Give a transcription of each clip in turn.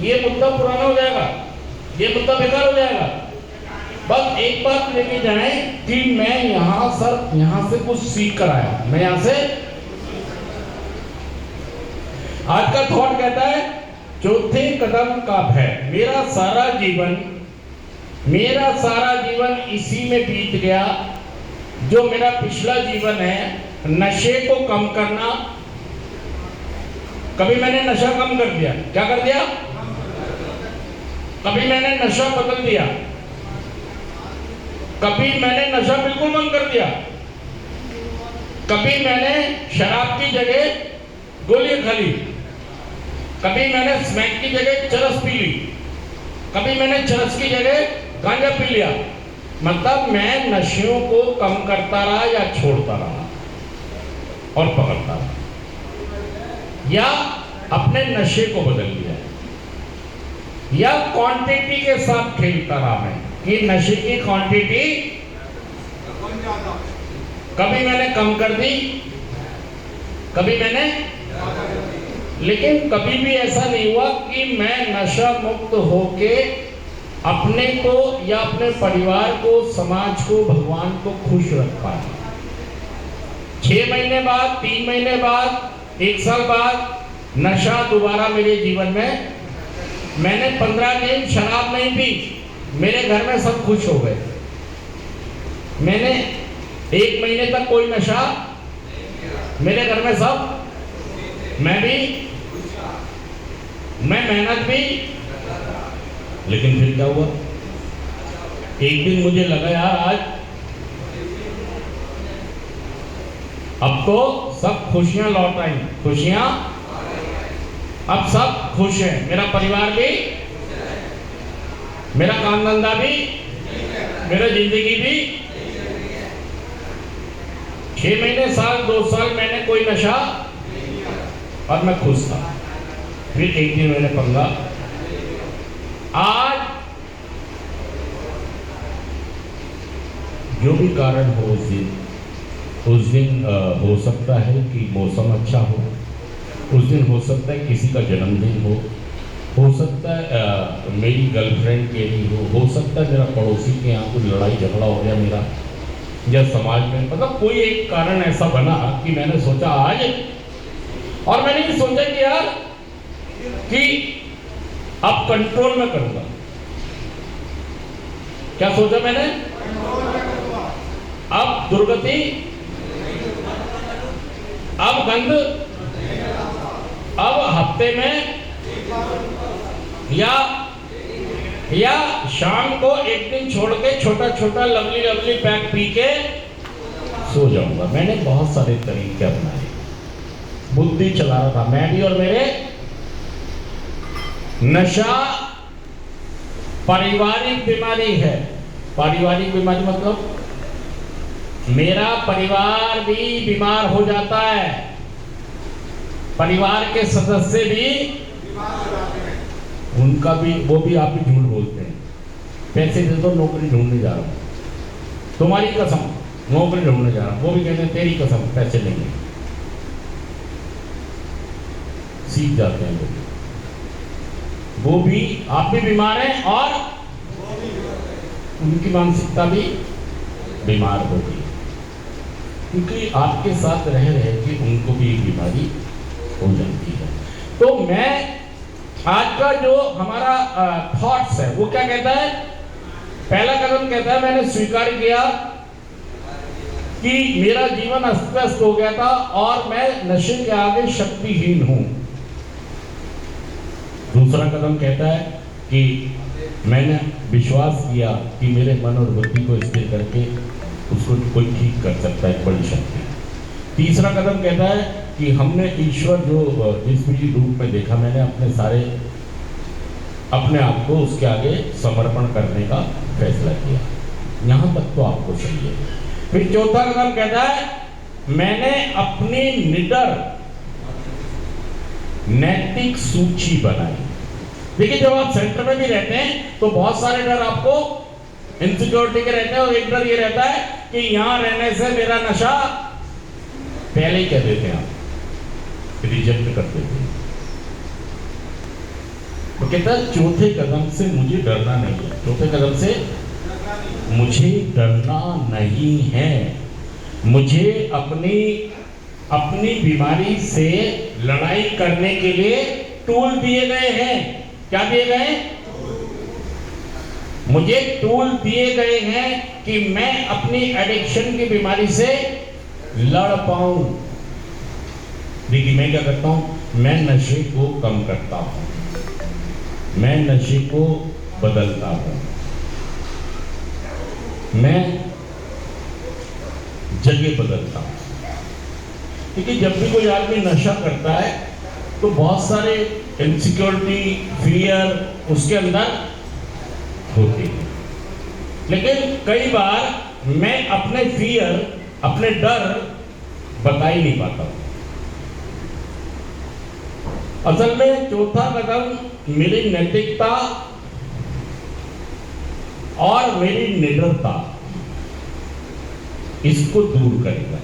ये मुद्दा पुराना हो जाएगा, ये मुद्दा बेकार हो जाएगा। बस एक बात लेके जाएं कि मैं यहाँ से कुछ सीख कर आया, मैं यहाँ से। आज का थॉट कहता है चौथे कदम का भय। मेरा सारा जीवन इसी में बीत गया। जो मेरा पिछला जीवन है, नशे को कम करना। कभी मैंने नशा कम कर दिया, क्या कर दिया? कभी मैंने नशा बदल दिया, कभी मैंने नशा बिल्कुल बंद कर दिया, कभी मैंने शराब की जगह गोलियां खा ली, कभी मैंने स्मैक की जगह चरस पी ली, कभी मैंने चरस की जगह गांजा पी लिया। मतलब मैं नशों को कम करता रहा या छोड़ता रहा और पकड़ता रहा, या अपने नशे को बदल लिया, या क्वांटिटी के साथ खेलता रहा मैं कि नशे की क्वांटिटी कभी मैंने कम कर दी, कभी मैंने, लेकिन कभी भी ऐसा नहीं हुआ कि मैं नशा मुक्त होके अपने को या अपने परिवार को, समाज को, भगवान को खुश रख पाए। 6 महीने बाद, 3 महीने बाद, 1 साल बाद नशा दोबारा मेरे जीवन में। मैंने 15 दिन शराब नहीं पी, मेरे घर में सब खुश हो गए। मैंने 1 महीने तक कोई नशा, मेरे घर में सब, मैं भी, मैं मेहनत भी। लेकिन फिर क्या हुआ? एक दिन मुझे लगा यार आज अब तो सब खुशियां लौट आई, खुशियां, अब सब खुश हैं। मेरा परिवार भी, मेरा काम धंधा भी, मेरा जिंदगी भी। 6 महीने, साल, 2 साल मैंने कोई नशा और मैं खुश था। फिर एक दिन मैंने पंगा। आज जो भी कारण हो उस दिन हो सकता है कि मौसम अच्छा हो, उस दिन हो सकता है किसी का जन्मदिन हो सकता है मेरी गर्लफ्रेंड के लिए हो सकता है मेरा पड़ोसी के यहाँ कोई लड़ाई झगड़ा हो गया मेरा, या समाज में, मतलब कोई एक कारण ऐसा बना कि मैंने सोचा आज, और मैंने ये सोचा कि यार कि अब कंट्रोल में करूंगा। क्या सोचा मैंने? अब दुर्गति, अब गंध, अब हफ्ते में या शाम को एक दिन छोड़ के छोटा छोटा लवली पैक पी के सो जाऊंगा। मैंने बहुत सारे तरीके अपनाए, बुद्धि चला रहा था मैं भी और मेरे। नशा पारिवारिक बीमारी है। पारिवारिक बीमारी मतलब मेरा परिवार भी बीमार हो जाता है, परिवार के सदस्य भी, उनका भी, वो भी आप ही झूठ बोलते हैं। पैसे दे दो, नौकरी ढूंढने जा रहा हूं, तुम्हारी कसम नौकरी ढूंढने जा रहा हूं। वो भी कहते हैं तेरी कसम पैसे नहीं है। सीख जाते हैं लोग। वो भी, आप भी बीमार हैं और उनकी मानसिकता भी बीमार होगी, क्योंकि आपके साथ रह रहे कि उनको भी बीमारी हो जाती है। तो मैं आज का जो हमारा थॉट्स है वो क्या कहता है? पहला कदम कहता है मैंने स्वीकार किया कि मेरा जीवन अस्त व्यस्त हो गया था और मैं नशे के आगे शक्तिहीन हूं। दूसरा कदम कहता है कि मैंने विश्वास किया कि मेरे मन और बुद्धि को स्थिर करके उसको कोई ठीक कर सकता है, बड़ी शक्ति। तीसरा कदम कहता है कि हमने ईश्वर जो जिस भी रूप में देखा, मैंने अपने आप को उसके आगे समर्पण करने का फैसला किया। यहां तक तो आपको सही है। फिर चौथा कदम कहता है मैंने अपनी निडर नैतिक सूची बनाई। देखिए जब आप सेंटर में भी रहते हैं तो बहुत सारे डर आपको इनसिक्योरिटी के रहते हैं, और एक डर ये रहता है कि यहां रहने से मेरा नशा, पहले ही कह देते हैं आप, रिजेक्ट कर देते हैं। तो कहता चौथे कदम से मुझे डरना नहीं है, चौथे कदम से मुझे डरना नहीं है। मुझे अपनी बीमारी से लड़ाई करने के लिए टूल दिए गए हैं। क्या दिए गए? मुझे टूल दिए गए हैं कि मैं अपनी एडिक्शन की बीमारी से लड़ पाऊं। देखिए मैं क्या करता हूं, मैं नशे को कम करता हूं, मैं नशे को बदलता हूं, मैं जगह बदलता हूं। क्योंकि जब भी कोई आदमी नशा करता है तो बहुत सारे इनसिक्योरिटी, फियर उसके अंदर होती है। लेकिन कई बार मैं अपने फियर, अपने डर बता ही नहीं पाता हूं। असल में चौथा कदम मेरी नैतिकता और मेरी निडरता इसको दूर करेगा।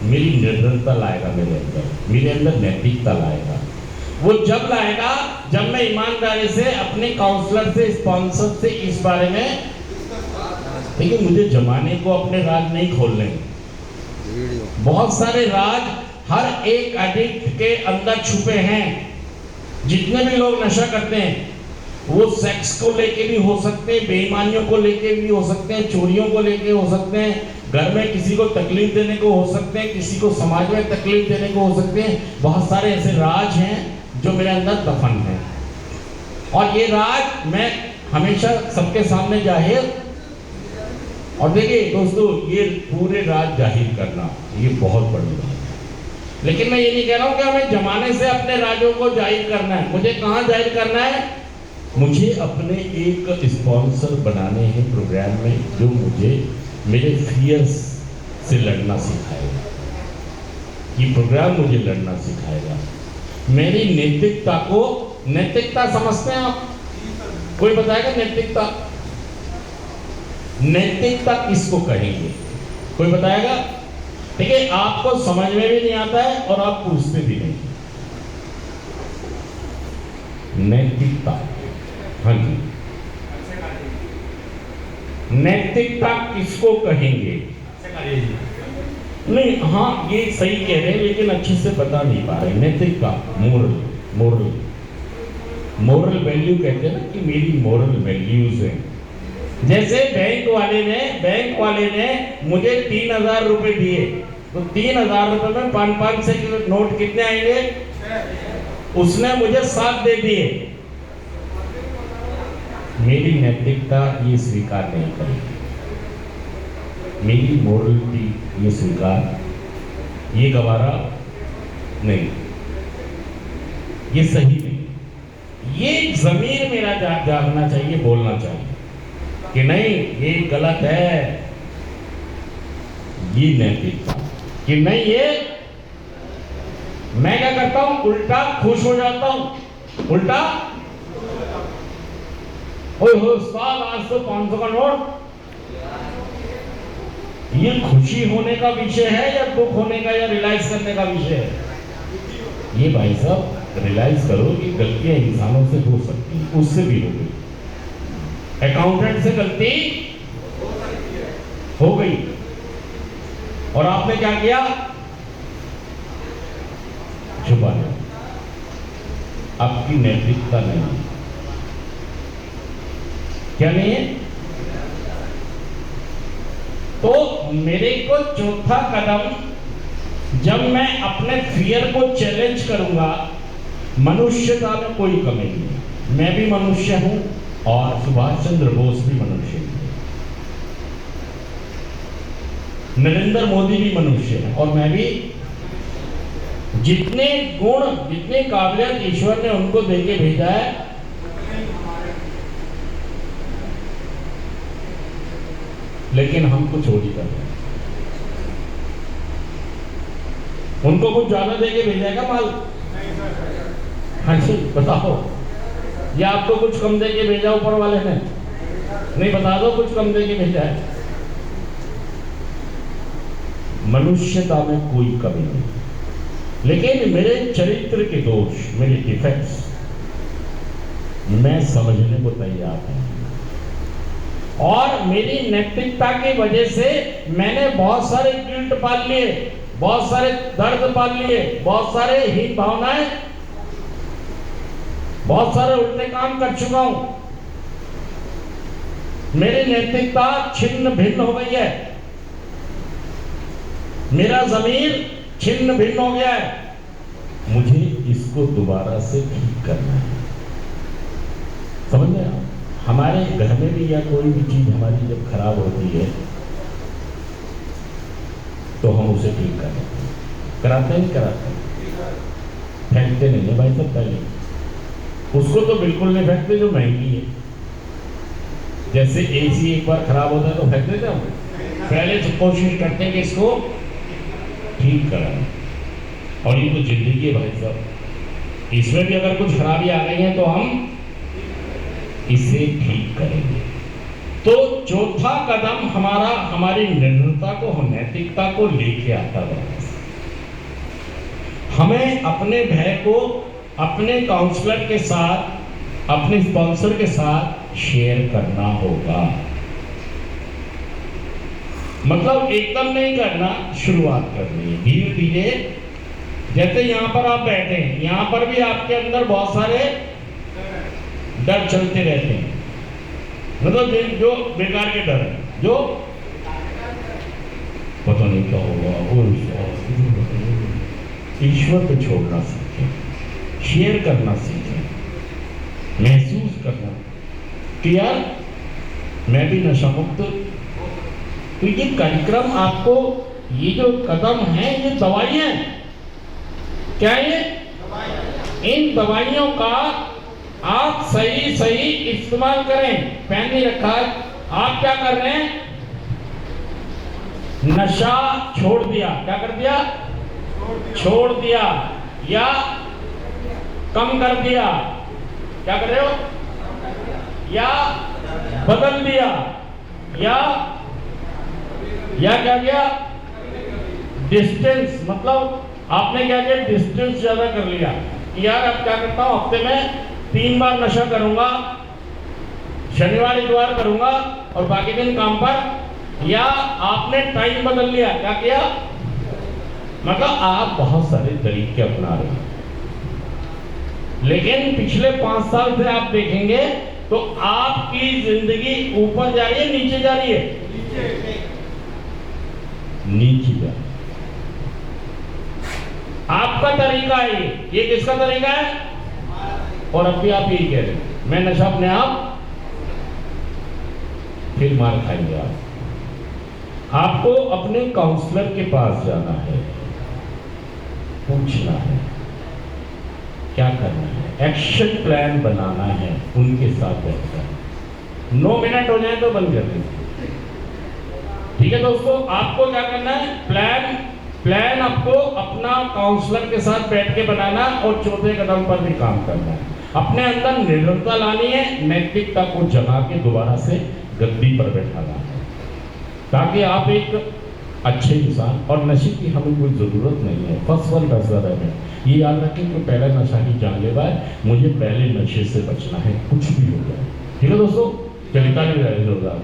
मेरी निडरता लाएगा मेरे अंदर नैतिकता लाएगा। वो जब लाएगा जब मैं ईमानदारी से अपने काउंसलर से, स्पॉन्सर से इस बारे में, देखिए मुझे जमाने को अपने राज नहीं खोलने। बहुत सारे राज हर एक एडिक्ट के अंदर छुपे हैं। जितने भी लोग नशा करते हैं वो सेक्स को लेके भी हो सकते हैं, बेईमानियों को लेके भी हो सकते हैं, चोरियों को लेके हो सकते हैं, घर में किसी को तकलीफ देने को हो सकते हैं, किसी को समाज में तकलीफ देने को हो सकते हैं। बहुत सारे ऐसे राज हैं जो मेरे अंदर दफन है और ये राज मैं हमेशा सबके सामने जाहिर। और देखिए दोस्तों, ये पूरे राज जाहिर करना ये बहुत बड़ी बात है। लेकिन मैं ये नहीं कह रहा हूं कि हमें जमाने से अपने राजों को जाहिर करना है। मुझे कहां जाहिर करना है? मुझे अपने एक स्पॉन्सर बनाने हैं प्रोग्राम में जो मुझे मेरे फियर्स से लड़ना सिखाएगा। ये प्रोग्राम मुझे लड़ना सिखाएगा। मेरी नैतिकता को, नैतिकता समझते हैं आप? कोई बताएगा नैतिकता? नैतिकता किसको कहेंगे? कोई बताएगा? देखिए आपको समझ में भी नहीं आता है और आप पूछते भी नहीं। नैतिकता, हाँ जी, नैतिकता किसको कहेंगे? नहीं, हाँ ये सही कह रहे हैं लेकिन अच्छे से बता नहीं पा रहे। नैतिकता, मोरल वैल्यू कहते हैं ना कि मेरी मोरल वैल्यूज हैं। जैसे बैंक वाले ने मुझे 3,000 रुपए दिए तो 3,000 रुपए में 5-5 के नोट कितने आएंगे? उसने मुझे 7 दे दिए। मेरी नैतिकता ये स्वीकार नहीं करेगी, मेरी मोरलिटी ये स्वीकार, ये गवारा नहीं, ये सही नहीं। ये जमीर मेरा जागना चाहिए, बोलना चाहिए कि नहीं ये गलत है। ये नैतिकता कि नहीं, ये मैं क्या करता हूं, उल्टा खुश हो जाता हूं। उल्टा ओए हो उस्ताद आज तो 500 का नोट। ये खुशी होने का विषय है या दुख होने का या रियलाइज करने का विषय है? ये भाई साहब रियलाइज करो कि गलतियां इंसानों से हो सकती हैं, उससे भी हो गई। अकाउंटेंट से गलती हो गई और आपने क्या किया? छुपा लिया। आपकी नैतिकता नहीं है। क्या नहीं है? तो मेरे को चौथा कदम, जब मैं अपने फियर को चैलेंज करूंगा, मनुष्यता में कोई कमी नहीं। मैं भी मनुष्य हूं और सुभाष चंद्र बोस भी मनुष्य हैं, नरेंद्र मोदी भी मनुष्य है और मैं भी। जितने गुण, जितने काबिलियत ईश्वर ने उनको देके भेजा है, लेकिन हम कुछ चोरी कर रहे हैं। उनको कुछ ज्यादा देके भेजेगा माल? हाँ जी बताओ। या आपको कुछ कम देके भेजा ऊपर वाले ने? नहीं, बता दो कुछ कम देके भेजा है। मनुष्यता में कोई कमी नहीं, लेकिन मेरे चरित्र के दोष, मेरे डिफेक्ट्स, मैं समझने को तैयार हूं। और मेरी नैतिकता की वजह से मैंने बहुत सारे गिल्ट पाल लिए, बहुत सारे दर्द पाल लिए, बहुत सारे हीन भावनाएं, बहुत सारे उल्टे काम कर चुका हूं। मेरी नैतिकता छिन्न भिन्न हो गई है, मेरा ज़मीर छिन्न भिन्न हो गया है। मुझे इसको दोबारा से ठीक करना है। समझ रहे आप? हमारे घर में भी या कोई भी चीज हमारी जब खराब होती है तो हम उसे ठीक करते हैं, कराते हैं, कराते हैं, फेंकते नहीं है भाई साहब। पहले उसको तो बिल्कुल नहीं फेंकते जो महंगी है। जैसे एसी एक बार खराब होता है तो फेंक देते हम, पहले तो कोशिश करते हैं कि इसको ठीक कराएं। और ये तो जिंदगी है भाई साहब, इसमें भी अगर कुछ खराबी आ गई है तो हम इसे ठीक करेंगे। तो चौथा कदम हमारा हमारी निर्भरता को, नैतिकता को लेके आता है। हमें अपने भय को अपने काउंसलर के साथ, अपने स्पॉन्सर के साथ शेयर करना होगा। मतलब एकदम नहीं करना, शुरुआत करनी है धीरे धीरे। जैसे यहां पर आप बैठे हैं, यहां पर भी आपके अंदर बहुत सारे डर चलते रहते हैं, मतलब जो बेकार के डर है, जो पता नहीं क्या होगा। ईश्वर को छोड़ना सीखें, शेयर करना सीखें, महसूस करना कि यार मैं भी नशा मुक्त। तो ये कार्यक्रम आपको, ये जो कदम है, ये दवाइयां हैं। क्या ये? इन दवाइयों का आप सही सही इस्तेमाल करें। पेन नहीं रखा है, आप क्या कर रहे हैं? नशा छोड़ दिया। क्या कर दिया? छोड़ दिया या कम कर दिया। क्या कर रहे हो? या बदल दिया, या क्या किया? डिस्टेंस, मतलब आपने क्या किया? डिस्टेंस ज्यादा कर लिया। यार अब क्या करता हूं, हफ्ते में 3 बार नशा करूंगा, शनिवार इतवार करूंगा और बाकी दिन काम पर। या आपने टाइम बदल लिया। क्या किया? मतलब आप बहुत सारे तरीके अपना रहे हैं, लेकिन पिछले 5 साल से आप देखेंगे तो आपकी जिंदगी ऊपर जा रही है, नीचे जा रही है? नीचे जा रही है। आपका तरीका है ये किसका तरीका है? और अब भी आप यही कह रहे हैं, मैं नशा अपने आप, फिर मार खाएंगे आप। आपको अपने काउंसलर के पास जाना है, पूछना है क्या करना है, एक्शन प्लान बनाना है, उनके साथ बैठकर। 9 मिनट हो जाए तो बंद कर दीजिए। ठीक है दोस्तों, आपको क्या करना है? प्लान आपको अपना काउंसलर के साथ बैठ के बनाना और चौथे कदम पर भी काम करना है। अपने अंदर निर्भरता लानी है, नैतिकता को जगा के दोबारा से गद्दी पर बैठाना है, ताकि आप एक अच्छे इंसान। और नशे की हमें कोई जरूरत नहीं है, फर्स्ट वन फैसला है। ये याद रखें कि पहला नशा ही जानलेवा है, मुझे पहले नशे से बचना है, कुछ भी हो जाए। ठीक है दोस्तों, चलिए ताली बजाइए जोरदार।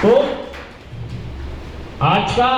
तो आज का